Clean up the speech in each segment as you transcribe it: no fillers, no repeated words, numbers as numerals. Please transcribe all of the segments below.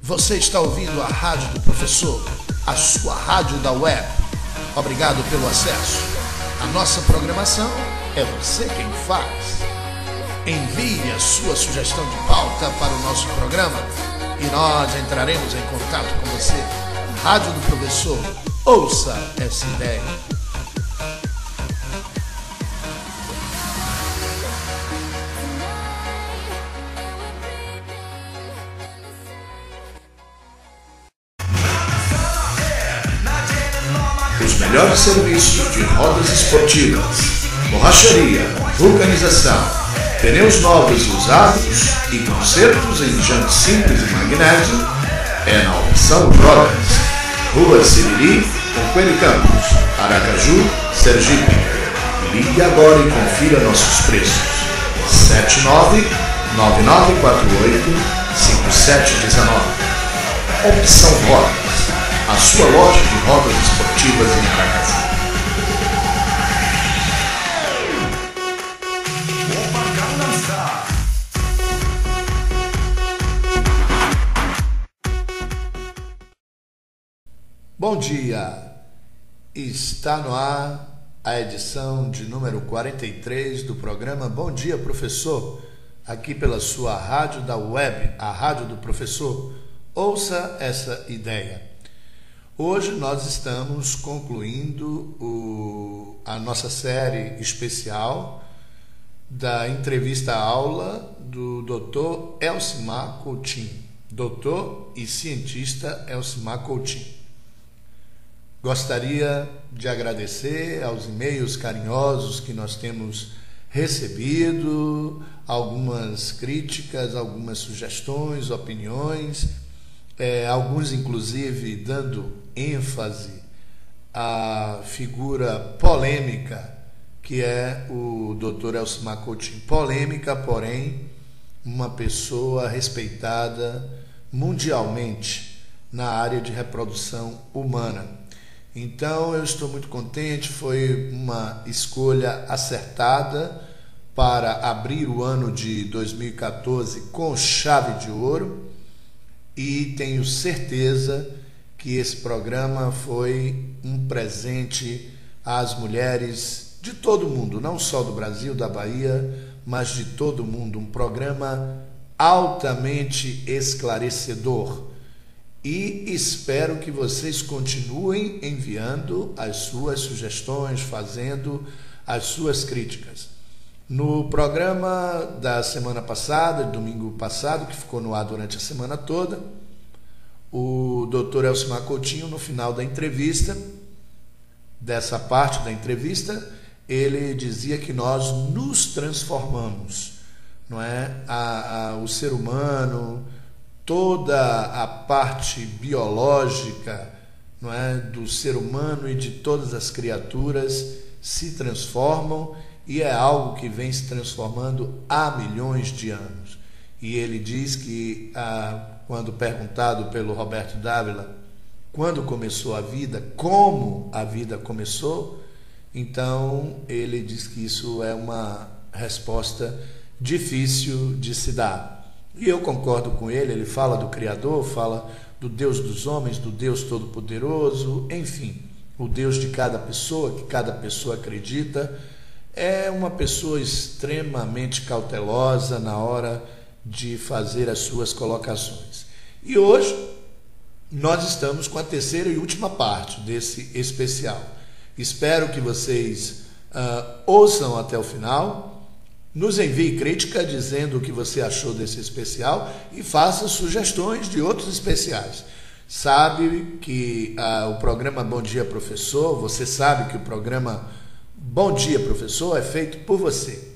Você está ouvindo a Rádio do Professor, a sua rádio da web. Obrigado pelo acesso. A nossa programação é você quem faz. Envie a sua sugestão de pauta para o nosso programa e nós entraremos em contato com você. Rádio do Professor, ouça essa ideia. Os melhores serviços de rodas esportivas, borracharia, vulcanização, pneus novos e usados e consertos em jantes simples e magnésio é na Opção Rodas. Rua Siriri, com Coelho Campos, Aracaju, Sergipe. Ligue agora e confira nossos preços. 79-9948-5719. Opção Rodas, a sua loja de rodas esportivas em Aracaju. Bom dia! Está no ar a edição de número 43 do programa Bom Dia Professor, aqui pela sua rádio da web, a Rádio do Professor. Ouça essa ideia. Hoje nós estamos concluindo a nossa série especial da entrevista-aula do Dr. Elcimar Coutinho, doutor e cientista Elcimar Coutinho. Gostaria de agradecer aos e-mails carinhosos que nós temos recebido, algumas críticas, algumas sugestões, opiniões, alguns inclusive dando ênfase à figura polêmica que é o Dr. Elcimar Coutinho. Polêmica, porém, uma pessoa respeitada mundialmente na área de reprodução humana. Então eu estou muito contente, foi uma escolha acertada para abrir o ano de 2014 com chave de ouro e tenho certeza que esse programa foi um presente às mulheres de todo o mundo, não só do Brasil, da Bahia, mas de todo o mundo. Um programa altamente esclarecedor. E espero que vocês continuem enviando as suas sugestões, fazendo as suas críticas. No programa da semana passada, domingo passado, que ficou no ar durante a semana toda, o Dr. Elcimar Coutinho, no final da entrevista, dessa parte da entrevista, ele dizia que nós nos transformamos, não é? O ser humano, toda a parte biológica, não é, do ser humano e de todas as criaturas se transformam e é algo que vem se transformando há milhões de anos. E ele diz que, quando perguntado pelo Roberto Dávila quando começou a vida, como a vida começou, então ele diz que isso é uma resposta difícil de se dar. E eu concordo com ele, ele fala do Criador, fala do Deus dos homens, do Deus Todo-Poderoso, enfim, o Deus de cada pessoa, que cada pessoa acredita. É uma pessoa extremamente cautelosa na hora de fazer as suas colocações. E hoje nós estamos com a terceira e última parte desse especial. Espero que vocês ouçam até o final. Nos envie crítica dizendo o que você achou desse especial e faça sugestões de outros especiais. Sabe que o programa Bom Dia Professor, você sabe que o programa Bom Dia Professor é feito por você.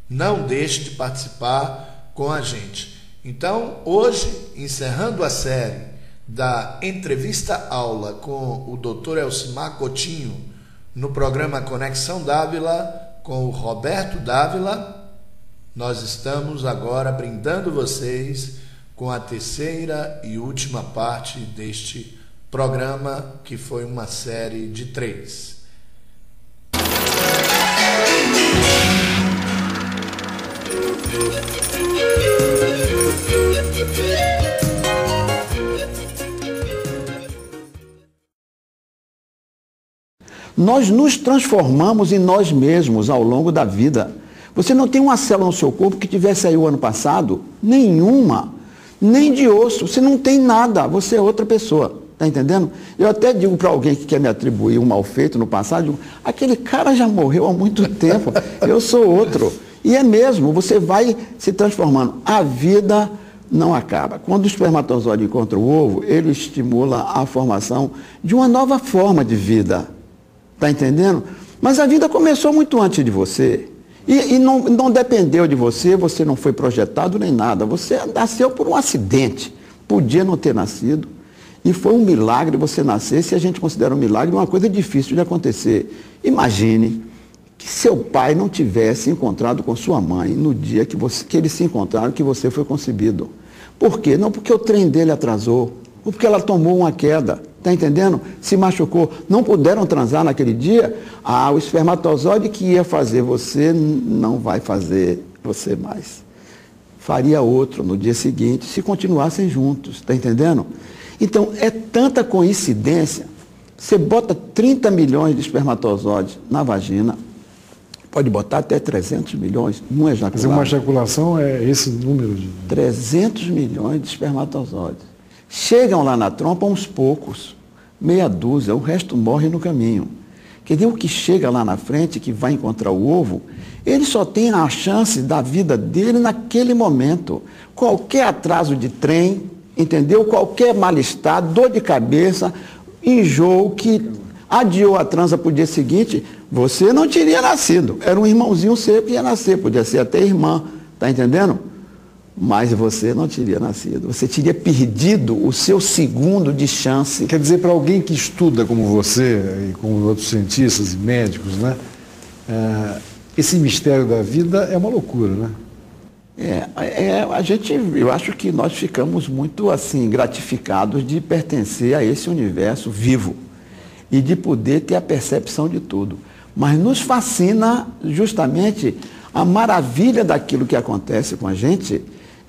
Não deixe de participar com a gente. Então, hoje, encerrando a série da entrevista-aula com o Dr. Elcimar Coutinho no programa Conexão Dávila com o Roberto Dávila, nós estamos agora brindando vocês com a terceira e última parte deste programa, que foi uma série de 3. Nós nos transformamos em nós mesmos ao longo da vida. Você não tem uma célula no seu corpo que tivesse aí o ano passado? Nenhuma. Nem de osso. Você não tem nada. Você é outra pessoa. Está entendendo? Eu até digo para alguém que quer me atribuir um mal feito no passado, digo, aquele cara já morreu há muito tempo. Eu sou outro. E é mesmo. Você vai se transformando. A vida não acaba. Quando o espermatozoide encontra o ovo, ele estimula a formação de uma nova forma de vida. Está entendendo? Mas a vida começou muito antes de você. E não dependeu de você, você não foi projetado nem nada. Você nasceu por um acidente. Podia não ter nascido. E foi um milagre você nascer. Se a gente considera um milagre, uma coisa difícil de acontecer. Imagine que seu pai não tivesse encontrado com sua mãe no dia que eles se encontraram, que você foi concebido. Por quê? Não porque o trem dele atrasou, ou porque ela tomou uma queda. Está entendendo? Se machucou. Não puderam transar naquele dia. O espermatozoide que ia fazer você não vai fazer você mais. Faria outro no dia seguinte, se continuassem juntos. Está entendendo? Então, é tanta coincidência. Você bota 30 milhões de espermatozoides na vagina, pode botar até 300 milhões num ejaculado. Mas uma ejaculação é esse número de... 300 milhões de espermatozoides. Chegam lá na trompa uns poucos, meia dúzia, o resto morre no caminho. Quer dizer, o que chega lá na frente, que vai encontrar o ovo, ele só tem a chance da vida dele naquele momento. Qualquer atraso de trem, entendeu? Qualquer mal-estar, dor de cabeça, enjoo, que adiou a transa para o dia seguinte, você não teria nascido. Era um irmãozinho seu que ia nascer, podia ser até irmã, tá entendendo? Mas você não teria nascido. Você teria perdido o seu segundo de chance. Quer dizer, para alguém que estuda como você, e como outros cientistas e médicos, né? Esse mistério da vida é uma loucura, né? Eu acho que nós ficamos muito assim gratificados de pertencer a esse universo vivo e de poder ter a percepção de tudo. Mas nos fascina justamente a maravilha daquilo que acontece com a gente.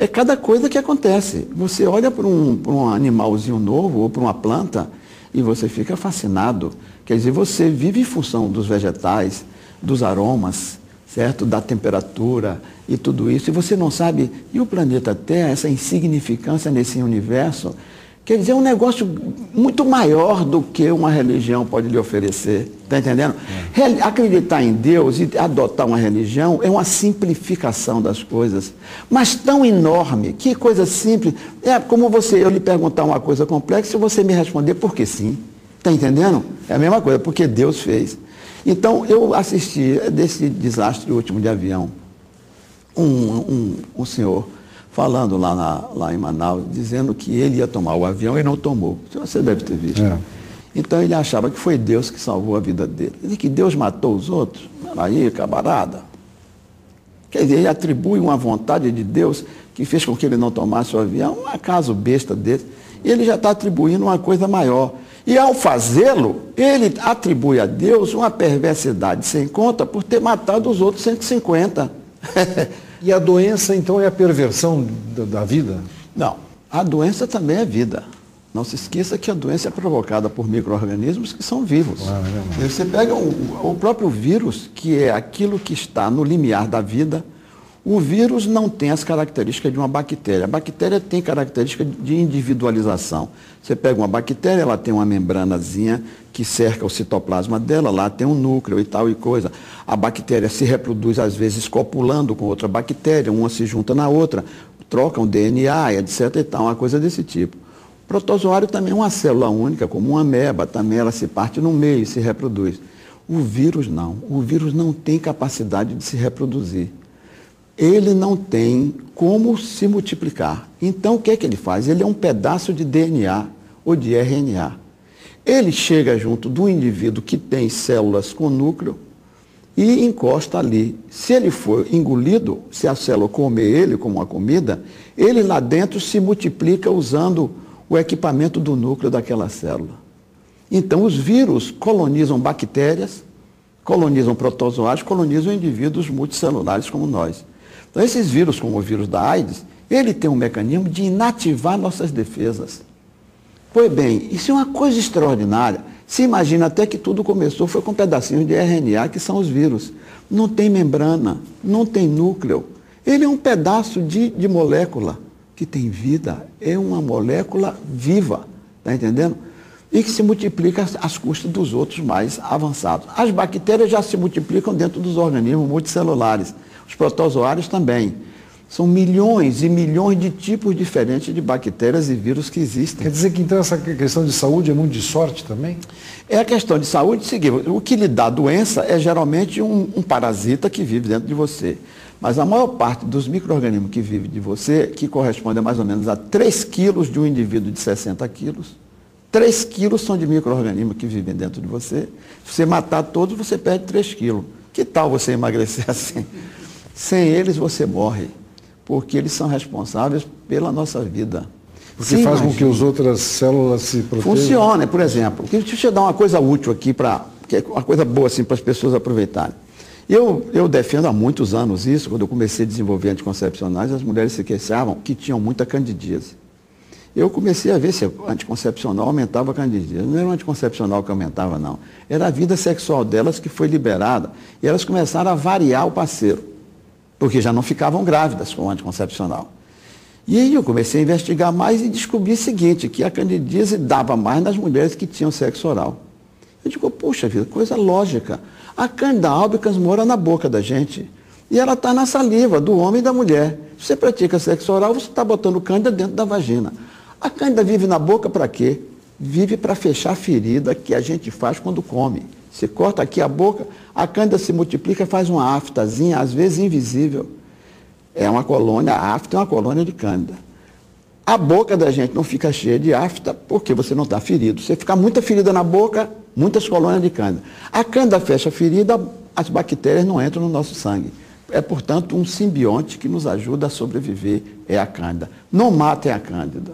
É cada coisa que acontece. Você olha para um animalzinho novo ou para uma planta e você fica fascinado. Quer dizer, você vive em função dos vegetais, dos aromas, certo? Da temperatura e tudo isso. E você não sabe, e o planeta Terra, essa insignificância nesse universo, quer dizer, é um negócio muito maior do que uma religião pode lhe oferecer. Está entendendo? Acreditar em Deus e adotar uma religião é uma simplificação das coisas. Mas tão enorme, que coisa simples. É como eu lhe perguntar uma coisa complexa e você me responder porque sim. Está entendendo? É a mesma coisa, porque Deus fez. Então, eu assisti desse desastre último de avião, um senhor falando lá em Manaus, dizendo que ele ia tomar o avião e não tomou. Você deve ter visto. Então ele achava que foi Deus que salvou a vida dele. E que Deus matou os outros? Aí, camarada. Quer dizer, ele atribui uma vontade de Deus que fez com que ele não tomasse o avião, um acaso besta desse. E ele já está atribuindo uma coisa maior. E ao fazê-lo, ele atribui a Deus uma perversidade sem conta por ter matado os outros 150. E a doença, então, é a perversão da vida? Não, a doença também é vida. Não se esqueça que a doença é provocada por micro-organismos que são vivos. Você pega o próprio vírus, que é aquilo que está no limiar da vida. O vírus não tem as características de uma bactéria. A bactéria tem característica de individualização. Você pega uma bactéria, ela tem uma membranazinha que cerca o citoplasma dela, lá tem um núcleo e tal e coisa. A bactéria se reproduz, às vezes, copulando com outra bactéria, uma se junta na outra, trocam DNA, etc. e tal, uma coisa desse tipo. O protozoário também é uma célula única, como uma ameba, também ela se parte no meio e se reproduz. O vírus não. O vírus não tem capacidade de se reproduzir. Ele não tem como se multiplicar. Então, o que é que ele faz? Ele é um pedaço de DNA ou de RNA. Ele chega junto do indivíduo que tem células com núcleo e encosta ali. Se ele for engolido, se a célula comer ele como uma comida, ele lá dentro se multiplica usando o equipamento do núcleo daquela célula. Então, os vírus colonizam bactérias, colonizam protozoários, colonizam indivíduos multicelulares como nós. Então, esses vírus, como o vírus da AIDS, ele tem um mecanismo de inativar nossas defesas. Pois bem, isso é uma coisa extraordinária. Se imagina até que tudo começou, foi com pedacinhos de RNA, que são os vírus. Não tem membrana, não tem núcleo. Ele é um pedaço de molécula que tem vida, é uma molécula viva, está entendendo? E que se multiplica às custas dos outros mais avançados. As bactérias já se multiplicam dentro dos organismos multicelulares, os protozoários também. São milhões e milhões de tipos diferentes de bactérias e vírus que existem. Quer dizer que então essa questão de saúde é muito de sorte também? É a questão de saúde seguinte. O que lhe dá doença é geralmente um parasita que vive dentro de você. Mas a maior parte dos micro-organismos que vivem de você, que corresponde a mais ou menos a 3 quilos de um indivíduo de 60 quilos, 3 quilos são de micro-organismos que vivem dentro de você. Se você matar todos, você perde 3 quilos. Que tal você emagrecer assim? Sem eles você morre, porque eles são responsáveis pela nossa vida. Porque faz com que as outras células se protejam. Funciona, por exemplo. Deixa eu dar uma coisa útil aqui, que é uma coisa boa assim, para as pessoas aproveitarem. Eu defendo há muitos anos isso, quando eu comecei a desenvolver anticoncepcionais, as mulheres se queixavam que tinham muita candidíase. Eu comecei a ver se o anticoncepcional aumentava a candidíase. Não era o anticoncepcional que aumentava, não. Era a vida sexual delas que foi liberada e elas começaram a variar o parceiro, porque já não ficavam grávidas com o anticoncepcional. E aí eu comecei a investigar mais e descobri o seguinte, que a candidíase dava mais nas mulheres que tinham sexo oral. Eu digo, puxa vida, coisa lógica. A Candida albicans mora na boca da gente e ela está na saliva do homem e da mulher. Se você pratica sexo oral, você está botando Candida dentro da vagina. A Candida vive na boca para quê? Vive para fechar a ferida que a gente faz quando come. Você corta aqui a boca, a Candida se multiplica, faz uma aftazinha, às vezes invisível. É uma colônia, a afta é uma colônia de Candida. A boca da gente não fica cheia de afta porque você não está ferido. Você fica muita ferida na boca, muitas colônias de Candida. A Candida fecha a ferida, as bactérias não entram no nosso sangue. É, portanto, um simbionte que nos ajuda a sobreviver, é a Candida. Não matem a Candida.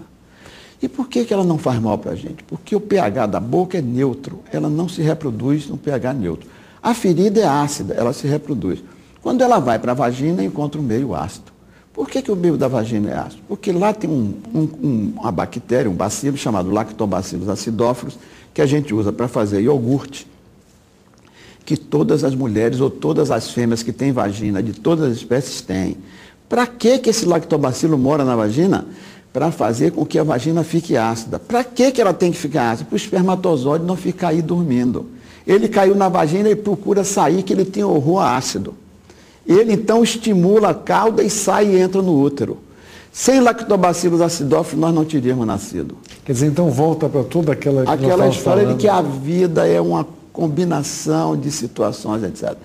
E por que ela não faz mal para a gente? Porque o pH da boca é neutro, ela não se reproduz no pH neutro. A ferida é ácida, ela se reproduz. Quando ela vai para a vagina, encontra um meio ácido. Por que o meio da vagina é ácido? Porque lá tem uma bactéria, um bacilo chamado Lactobacillus acidófilos, que a gente usa para fazer iogurte, que todas as mulheres ou todas as fêmeas que têm vagina, de todas as espécies, têm. Para que esse lactobacilo mora na vagina? Para fazer com que a vagina fique ácida. Para que ela tem que ficar ácida? Para o espermatozoide não ficar aí dormindo. Ele caiu na vagina e procura sair, que ele tem horror a ácido. Ele então estimula a cauda e sai e entra no útero. Sem lactobacillus acidófilos nós não teríamos nascido. Quer dizer, então volta para toda aquela história de que a vida é uma combinação de situações, etc.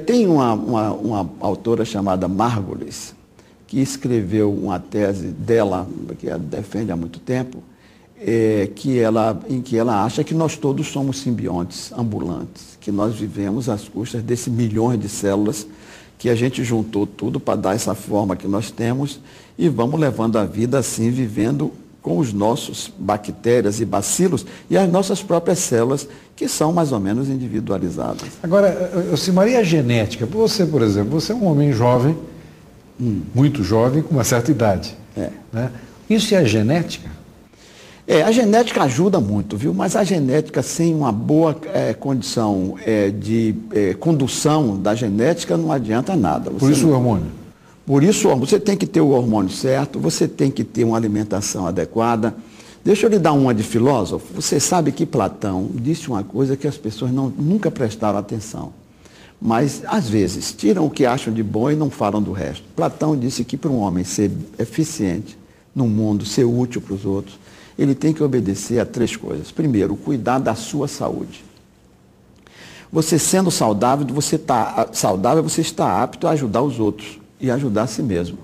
Tem uma autora chamada Margulis, que escreveu uma tese dela, que ela defende há muito tempo, em que ela acha que nós todos somos simbiontes ambulantes, que nós vivemos às custas desses milhões de células, que a gente juntou tudo para dar essa forma que nós temos e vamos levando a vida assim, vivendo com os nossos bactérias e bacilos e as nossas próprias células, que são mais ou menos individualizadas. Agora, Simaria, a genética, você, por exemplo, você é um homem jovem, muito jovem, com uma certa idade. Né? Isso é a genética? A genética ajuda muito, viu? Mas a genética sem uma boa condição de condução da genética não adianta nada. Por isso o hormônio? Por isso você tem que ter o hormônio certo, você tem que ter uma alimentação adequada. Deixa eu lhe dar uma de filósofo. Você sabe que Platão disse uma coisa que as pessoas nunca prestaram atenção. Mas, às vezes, tiram o que acham de bom e não falam do resto. Platão disse que para um homem ser eficiente no mundo, ser útil para os outros, ele tem que obedecer a 3 coisas. Primeiro, cuidar da sua saúde. Você sendo saudável, você está apto a ajudar os outros e ajudar a si mesmo.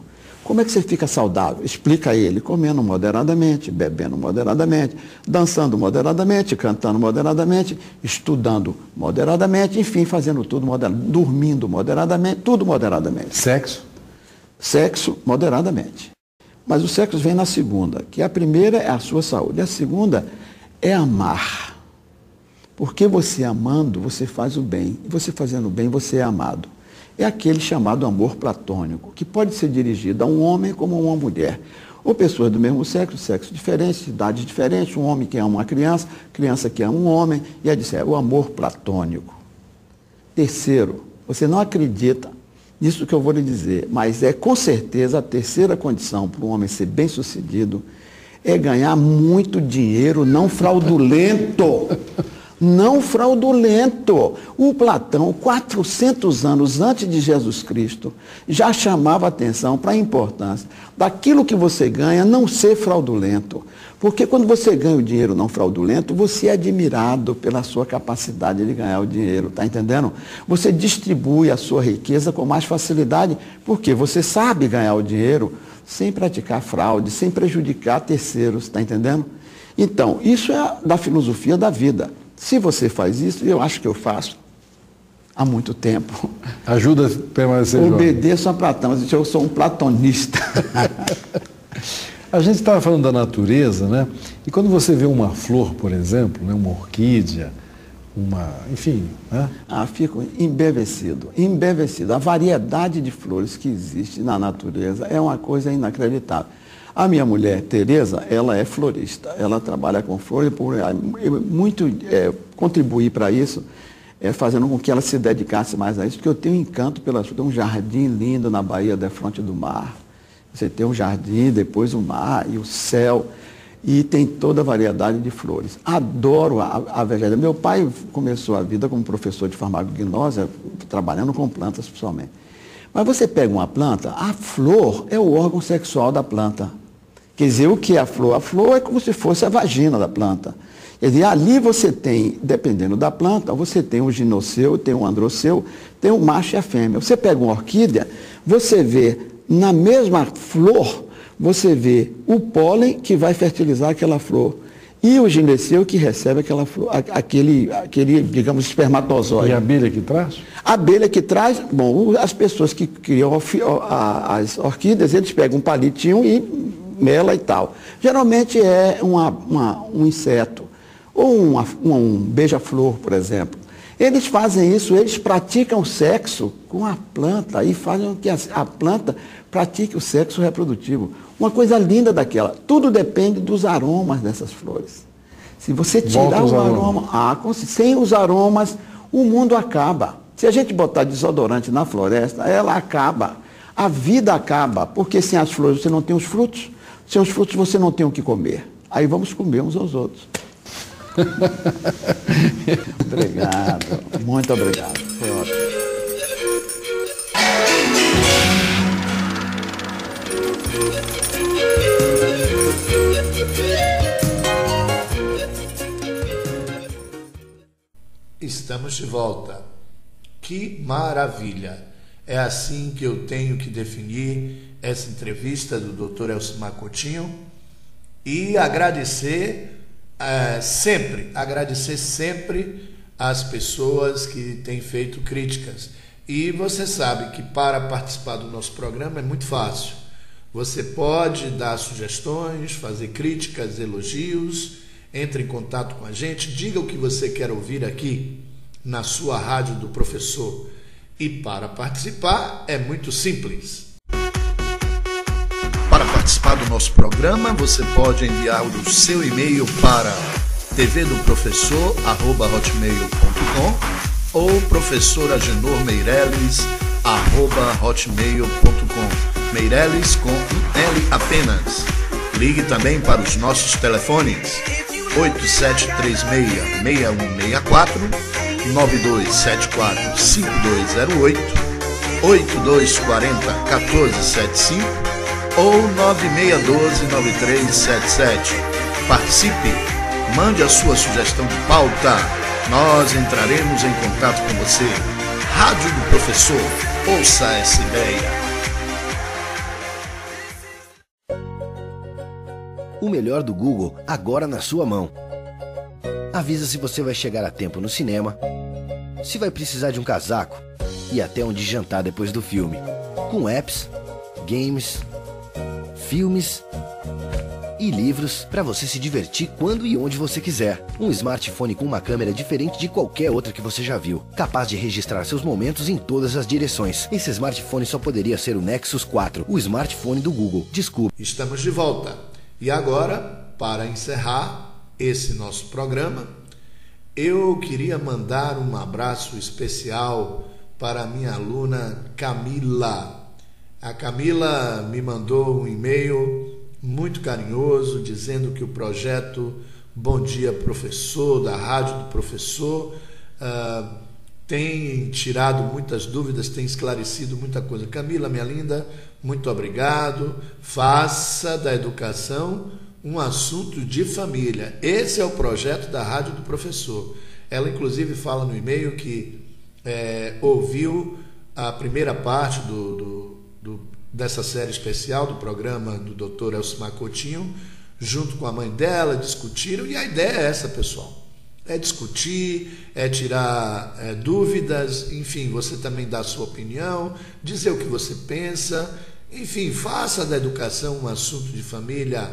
Como é que você fica saudável? Explica a ele, comendo moderadamente, bebendo moderadamente, dançando moderadamente, cantando moderadamente, estudando moderadamente, enfim, fazendo tudo moderadamente, dormindo moderadamente, tudo moderadamente. Sexo? Sexo moderadamente. Mas o sexo vem na segunda, que a primeira é a sua saúde, a segunda é amar. Porque você amando, você faz o bem, e você fazendo o bem, você é amado. É aquele chamado amor platônico, que pode ser dirigido a um homem como a uma mulher. Ou pessoas do mesmo sexo diferente, idades diferentes, um homem que ama uma criança que ama um homem, e aí é o amor platônico. Terceiro, você não acredita nisso que eu vou lhe dizer, mas é com certeza a terceira condição para um homem ser bem-sucedido é ganhar muito dinheiro não fraudulento. Não fraudulento. O Platão, 400 anos antes de Jesus Cristo, já chamava atenção para a importância daquilo que você ganha não ser fraudulento. Porque quando você ganha o dinheiro não fraudulento, você é admirado pela sua capacidade de ganhar o dinheiro, está entendendo? Você distribui a sua riqueza com mais facilidade, porque você sabe ganhar o dinheiro sem praticar fraude, sem prejudicar terceiros, está entendendo? Então, isso é da filosofia da vida. Se você faz isso, eu acho que eu faço há muito tempo. Ajuda a permanecer jovem. Obedeço a Platão, mas eu sou um platonista. A gente estava falando da natureza, né? E quando você vê uma flor, por exemplo, né? Uma orquídea, enfim, né? Fico embevecido. A variedade de flores que existe na natureza é uma coisa inacreditável. A minha mulher, Tereza, ela é florista. Ela trabalha com flores e contribuir para isso, fazendo com que ela se dedicasse mais a isso, porque eu tenho um encanto pelas flores. Tem um jardim lindo na Bahia, de frente do mar. Você tem um jardim, depois o mar e o céu, e tem toda a variedade de flores. Adoro a vegetação. Meu pai começou a vida como professor de farmacognose, trabalhando com plantas principalmente. Mas você pega uma planta, a flor é o órgão sexual da planta. Quer dizer, o que é a flor? A flor é como se fosse a vagina da planta. Quer dizer, ali você tem, dependendo da planta, você tem um ginoceu, tem um androceu, tem um macho e a fêmea. Você pega uma orquídea, você vê na mesma flor, você vê o pólen que vai fertilizar aquela flor e o gineceu que recebe aquela flor, aquele, digamos, espermatozoide. E a abelha que traz? A abelha que traz, bom, as pessoas que criam as orquídeas, eles pegam um palitinho e mela e tal. Geralmente é um inseto, ou um beija-flor, por exemplo. Eles fazem isso, eles praticam sexo com a planta e fazem com que a planta pratique o sexo reprodutivo. Uma coisa linda daquela. Tudo depende dos aromas dessas flores. Se você tirar o aroma, sem os aromas, o mundo acaba. Se a gente botar desodorante na floresta, ela acaba. A vida acaba, porque sem as flores você não tem os frutos. Sem os frutos você não tem o que comer. Aí vamos comer uns aos outros. Obrigado, muito obrigado. Foi ótimo. Estamos de volta. Que maravilha! É assim que eu tenho que definir essa entrevista do Dr. Elcimar Coutinho e agradecer sempre as pessoas que têm feito críticas. E você sabe que para participar do nosso programa é muito fácil. Você pode dar sugestões, fazer críticas, elogios, entre em contato com a gente, diga o que você quer ouvir aqui na sua rádio do professor. E para participar é muito simples. Para participar do nosso programa, você pode enviar o seu e-mail para tvdoprofessor@hotmail.com ou professoragenormeireles@hotmail.com. Meireles com um L apenas. Ligue também para os nossos telefones 8736-6164, 9274-5208, 8240-1475 ou 9612-9377. Participe, mande a sua sugestão de pauta, nós entraremos em contato com você. Rádio do Professor, ouça essa ideia. O melhor do Google agora na sua mão. Avisa se você vai chegar a tempo no cinema, se vai precisar de um casaco e até onde jantar depois do filme. Com apps, games, filmes e livros para você se divertir quando e onde você quiser. Um smartphone com uma câmera diferente de qualquer outra que você já viu, capaz de registrar seus momentos em todas as direções. Esse smartphone só poderia ser o Nexus 4, o smartphone do Google. Desculpe. Estamos de volta. E agora, para encerrar esse nosso programa, eu queria mandar um abraço especial para a minha aluna Camila. A Camila me mandou um e-mail muito carinhoso dizendo que o projeto Bom Dia Professor, da Rádio do Professor, tem tirado muitas dúvidas, tem esclarecido muita coisa. Camila, minha linda, muito obrigado. Faça da educação um assunto de família. Esse é o projeto da Rádio do Professor. Ela, inclusive, fala no e-mail que ouviu a primeira parte dessa série especial do programa do Dr. Elcimar Coutinho, junto com a mãe dela, discutiram, e a ideia é essa, pessoal. É discutir, é tirar dúvidas, enfim, você também dá a sua opinião, dizer o que você pensa, enfim, faça da educação um assunto de família,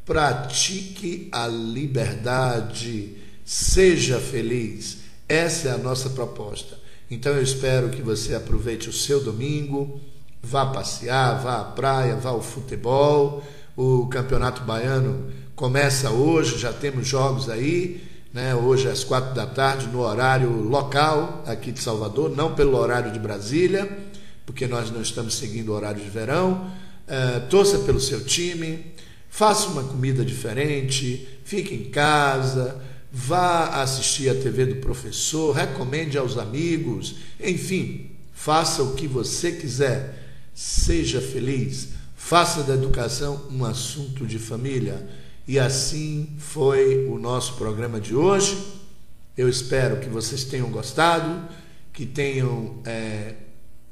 pratique a liberdade, seja feliz. Essa é a nossa proposta. Então eu espero que você aproveite o seu domingo, vá passear, vá à praia, vá ao futebol. O Campeonato Baiano começa hoje, já temos jogos aí, né? Hoje às 4 da tarde, no horário local aqui de Salvador, não pelo horário de Brasília, porque nós não estamos seguindo o horário de verão. Torça pelo seu time, faça uma comida diferente, fique em casa, vá assistir a TV do professor, recomende aos amigos, enfim, faça o que você quiser, seja feliz, faça da educação um assunto de família. E assim foi o nosso programa de hoje. Eu espero que vocês tenham gostado, que tenham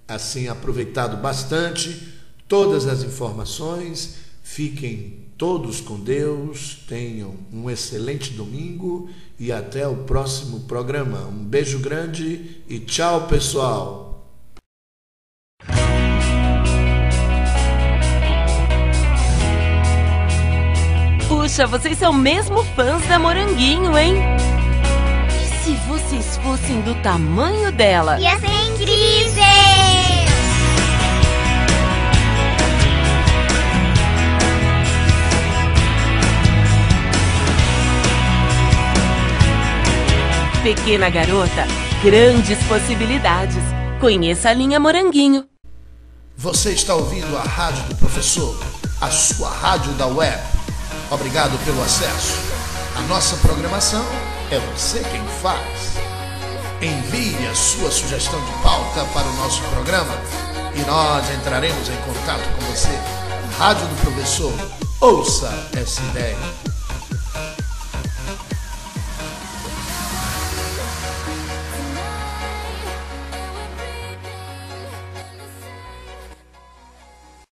assim aproveitado bastante todas as informações. Fiquem todos com Deus, tenham um excelente domingo e até o próximo programa. Um beijo grande e tchau, pessoal! Puxa, vocês são mesmo fãs da Moranguinho, hein? E se vocês fossem do tamanho dela? Ia ser incrível! Pequena garota, grandes possibilidades. Conheça a linha Moranguinho. Você está ouvindo a Rádio do Professor, a sua rádio da web. Obrigado pelo acesso. A nossa programação é você quem faz. Envie a sua sugestão de pauta para o nosso programa e nós entraremos em contato com você. Rádio do Professor, ouça essa ideia.